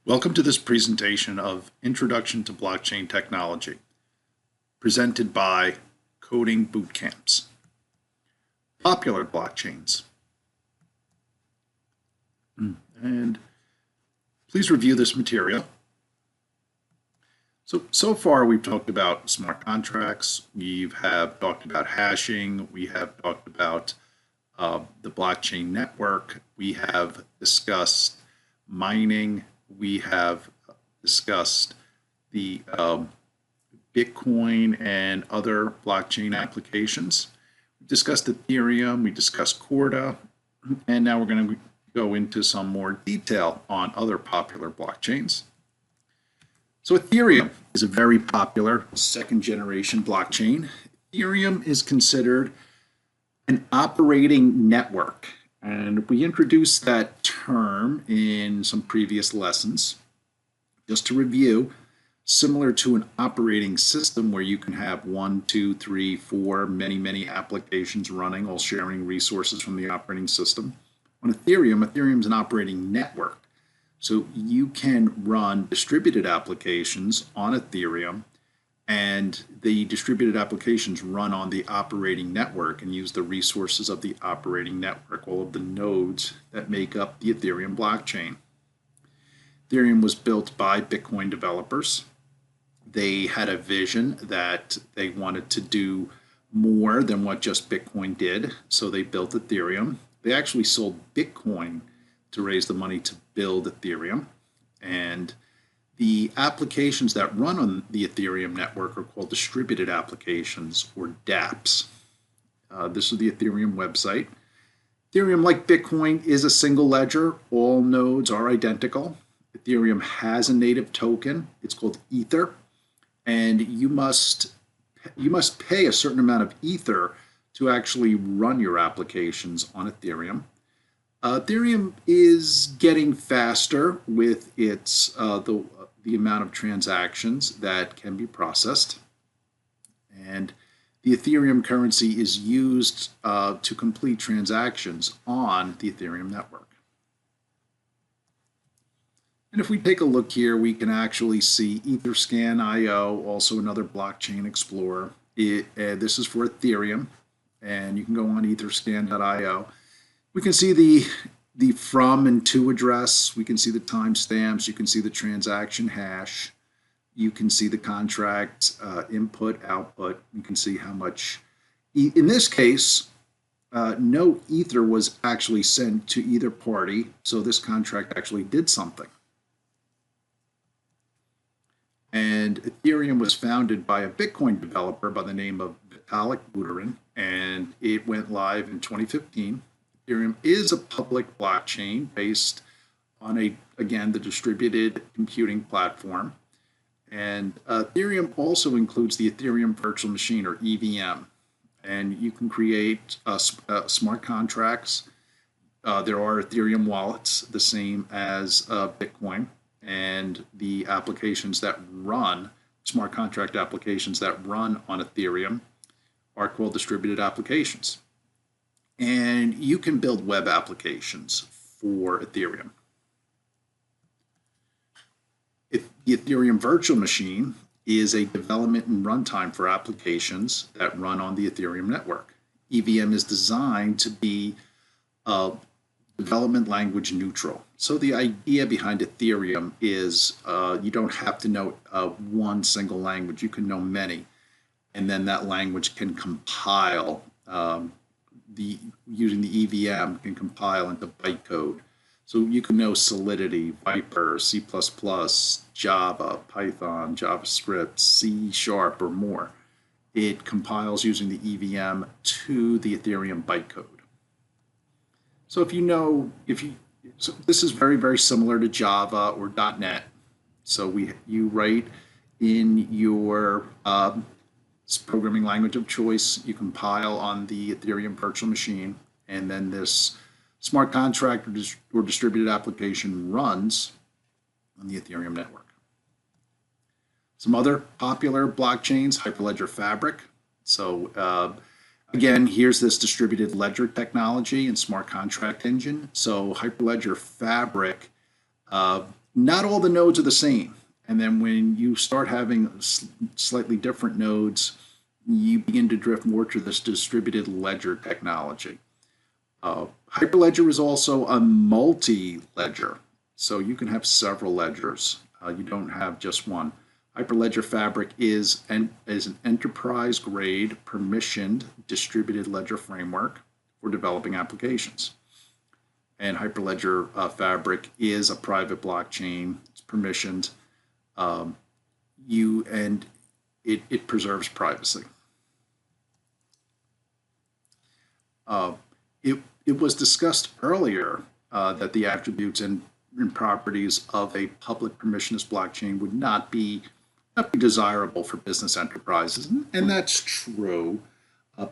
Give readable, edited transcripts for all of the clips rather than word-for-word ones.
Welcome to this presentation of Introduction to Blockchain Technology, presented by Coding Bootcamps. Popular blockchains. And please review this material. So far we've talked about smart contracts, we have talked about hashing, we have talked about the blockchain network, we have discussed mining, we have discussed the Bitcoin and other blockchain applications. We discussed Ethereum, we discussed Corda, and now we're going to go into some more detail on other popular blockchains. So Ethereum is a very popular second generation blockchain. Ethereum is considered an operating network. And we introduced that term in some previous lessons. Just to review, similar to an operating system where you can have 1, 2, 3, 4, many applications running, all sharing resources from the operating system. On Ethereum is an operating network. So you can run distributed applications on Ethereum, and the distributed applications run on the operating network and use the resources of the operating network, all of the nodes that make up the Ethereum blockchain. Ethereum was built by Bitcoin developers. They had a vision that they wanted to do more than what just Bitcoin did, so they built Ethereum. They actually sold Bitcoin to raise the money to build Ethereum, and the applications that run on the Ethereum network are called distributed applications, or dApps. This is the Ethereum website. Ethereum, like Bitcoin, is a single ledger. All nodes are identical. Ethereum has a native token. It's called Ether, and you must pay a certain amount of Ether to actually run your applications on Ethereum. Ethereum is getting faster with its the amount of transactions that can be processed, and the Ethereum currency is used to complete transactions on the Ethereum network. And if we take a look here, we can actually see Etherscan.io, also another blockchain explorer. This is for Ethereum, and you can go on Etherscan.io. We can see the from and to address. We can see the timestamps. You can see the transaction hash. You can see the contract input, output. You can see how much. In this case, no Ether was actually sent to either party, so this contract actually did something. And Ethereum was founded by a Bitcoin developer by the name of Vitalik Buterin, and it went live in 2015. Ethereum is a public blockchain based on again, the distributed computing platform. And Ethereum also includes the Ethereum virtual machine, or EVM. And you can create smart contracts. There are Ethereum wallets, the same as Bitcoin. And the applications that run, smart contract applications that run on Ethereum, are called distributed applications. And you can build web applications for Ethereum. The Ethereum virtual machine is a development and runtime for applications that run on the Ethereum network. EVM is designed to be development language neutral. So the idea behind Ethereum is you don't have to know one single language. You can know many, and then that language can compile. Using the EVM can compile into bytecode. So you can know Solidity, Viper, C++, Java, Python, JavaScript, C#, or more. It compiles using the EVM to the Ethereum bytecode. So so this is very similar to Java or .NET. So you write in your programming language of choice, you compile on the Ethereum virtual machine, and then this smart contract or distributed application runs on the Ethereum network. Some other popular blockchains, Hyperledger Fabric. So again, here's this distributed ledger technology and smart contract engine. So Hyperledger Fabric Not all the nodes are the same. And then when you start having slightly different nodes, you begin to drift more to this distributed ledger technology. Hyperledger is also a multi-ledger, so you can have several ledgers. You don't have just one. Hyperledger Fabric is an enterprise-grade, permissioned, distributed ledger framework for developing applications. And Hyperledger Fabric is a private blockchain. It's permissioned. It preserves privacy. It was discussed earlier that the attributes and properties of a public permissionless blockchain would not be desirable for business enterprises, and that's true.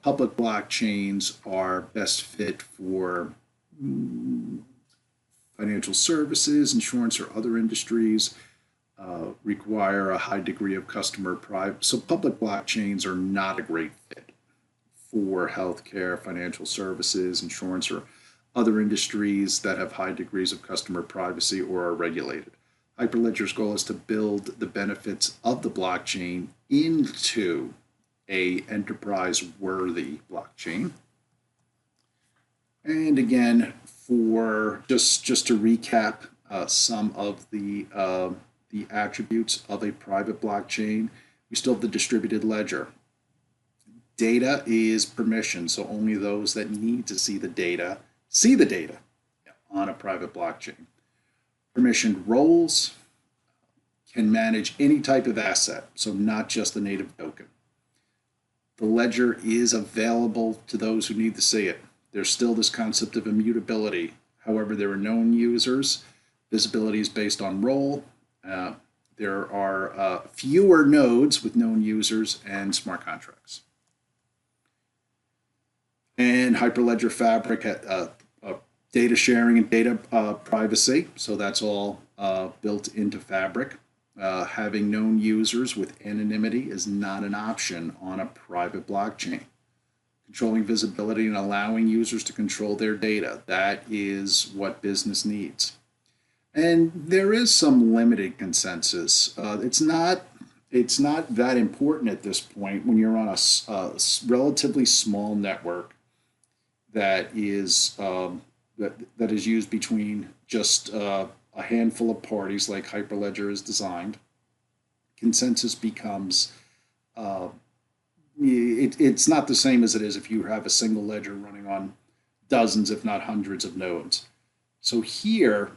Public blockchains are best fit for financial services, insurance, or other industries. Require a high degree of customer privacy. So public blockchains are not a great fit for healthcare, financial services, insurance, or other industries that have high degrees of customer privacy or are regulated. Hyperledger's goal is to build the benefits of the blockchain into a enterprise-worthy blockchain. And again, for just to recap some of the attributes of a private blockchain, we still have the distributed ledger. Data is permissioned, so only those that need to see the data on a private blockchain. Permissioned roles can manage any type of asset, so not just the native token. The ledger is available to those who need to see it. There's still this concept of immutability. However, there are known users. Visibility is based on role. There are fewer nodes with known users and smart contracts. And Hyperledger Fabric, data sharing and data privacy. So that's all built into Fabric. Having known users with anonymity is not an option on a private blockchain. Controlling visibility and allowing users to control their data. That is what business needs. And there is some limited consensus. It's not that important at this point when you're on a relatively small network that is that is used between just a handful of parties like Hyperledger is designed. Consensus becomes it's not the same as it is if you have a single ledger running on dozens, if not hundreds of nodes. So here,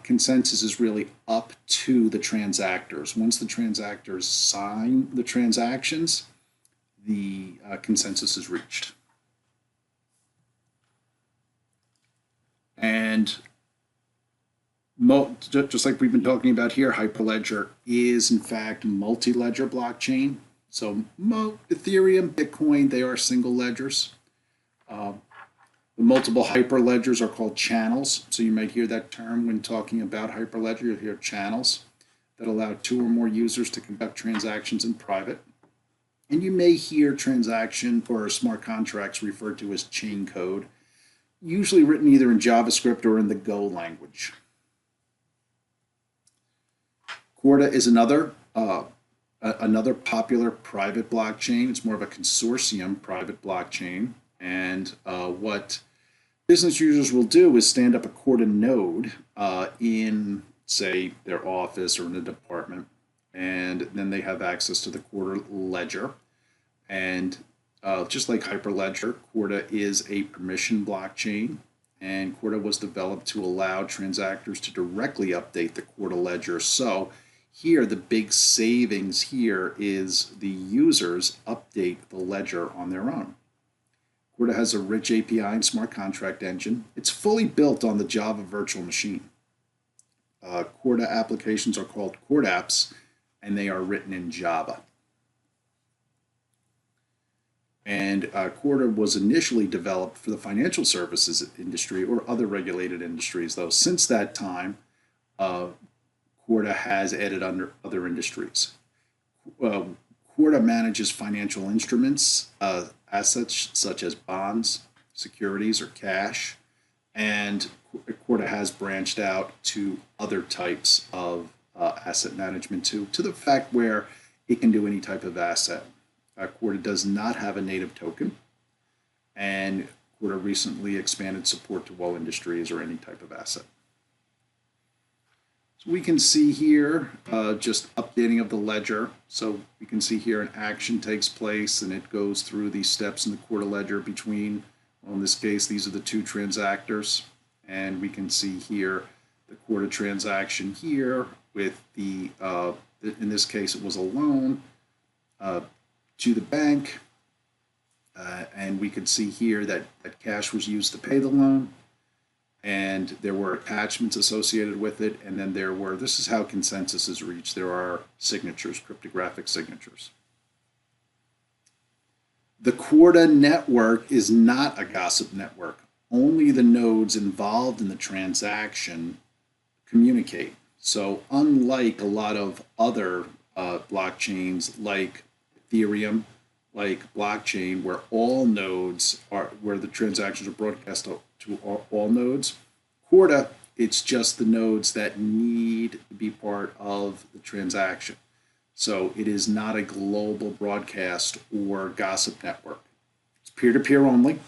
consensus is really up to the transactors. Once the transactors sign the transactions, the consensus is reached. And just like we've been talking about here, Hyperledger is in fact multi-ledger blockchain. So Ethereum, Bitcoin, they are single ledgers. The multiple hyperledgers are called channels. So you might hear that term when talking about Hyperledger. You'll hear channels that allow two or more users to conduct transactions in private. And you may hear transaction or smart contracts referred to as chain code, usually written either in JavaScript or in the Go language. Corda is another popular private blockchain. It's more of a consortium private blockchain. And what business users will do is stand up a Corda node in, say, their office or in a department, and then they have access to the Corda ledger. And just like Hyperledger, Corda is a permission blockchain, and Corda was developed to allow transactors to directly update the Corda ledger. So here, the big savings here is the users update the ledger on their own. Corda has a rich API and smart contract engine. It's fully built on the Java virtual machine. Corda applications are called Corda apps, and they are written in Java. And Corda was initially developed for the financial services industry or other regulated industries, though since that time, Corda has added under other industries. Corda manages financial instruments, assets such as bonds, securities, or cash, and Corda has branched out to other types of asset management too, to the fact where it can do any type of asset. Corda does not have a native token, and Corda recently expanded support to all industries or any type of asset. So we can see here just updating of the ledger. So we can see here an action takes place and it goes through these steps in the Corda ledger between, well, in this case, these are the two transactors. And we can see here the Corda transaction here with the, in this case, it was a loan to the bank. And we can see here that cash was used to pay the loan. And there were attachments associated with it. And then there were, this is how consensus is reached. There are signatures, cryptographic signatures. The Corda network is not a gossip network. Only the nodes involved in the transaction communicate. So unlike a lot of other blockchains like Ethereum, like blockchain, where all nodes are, where the transactions are broadcast to all nodes, Corda, it's just the nodes that need to be part of the transaction. So it is not a global broadcast or gossip network. It's peer-to-peer only,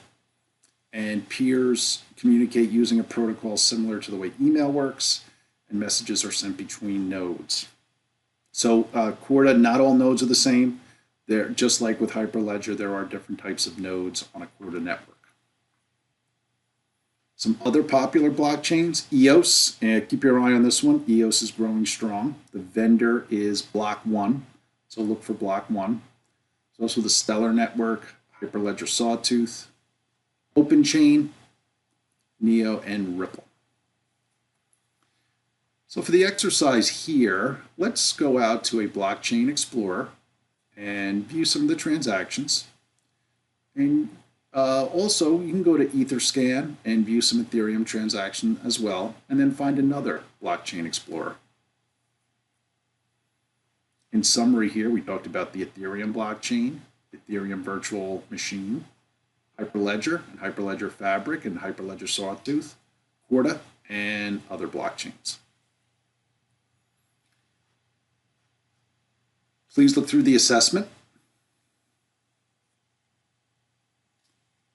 and peers communicate using a protocol similar to the way email works, and messages are sent between nodes. So Corda, not all nodes are the same. They're just like with Hyperledger, there are different types of nodes on a Corda network. Some other popular blockchains, EOS, and keep your eye on this one. EOS is growing strong. The vendor is Block 1, so look for Block 1. There's also the Stellar Network, Hyperledger Sawtooth, OpenChain, Neo, and Ripple. So for the exercise here, let's go out to a blockchain explorer and view some of the transactions. And also, you can go to Etherscan and view some Ethereum transaction as well, and then find another blockchain explorer. In summary here, we talked about the Ethereum blockchain, Ethereum virtual machine, Hyperledger and Hyperledger Fabric and Hyperledger Sawtooth, Corda, and other blockchains. Please look through the assessment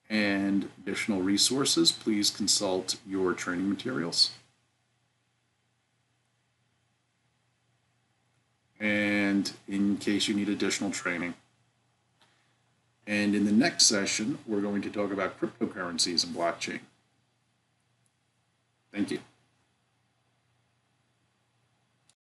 and additional resources. Please consult your training materials. And in case you need additional training. And in the next session, we're going to talk about cryptocurrencies and blockchain. Thank you.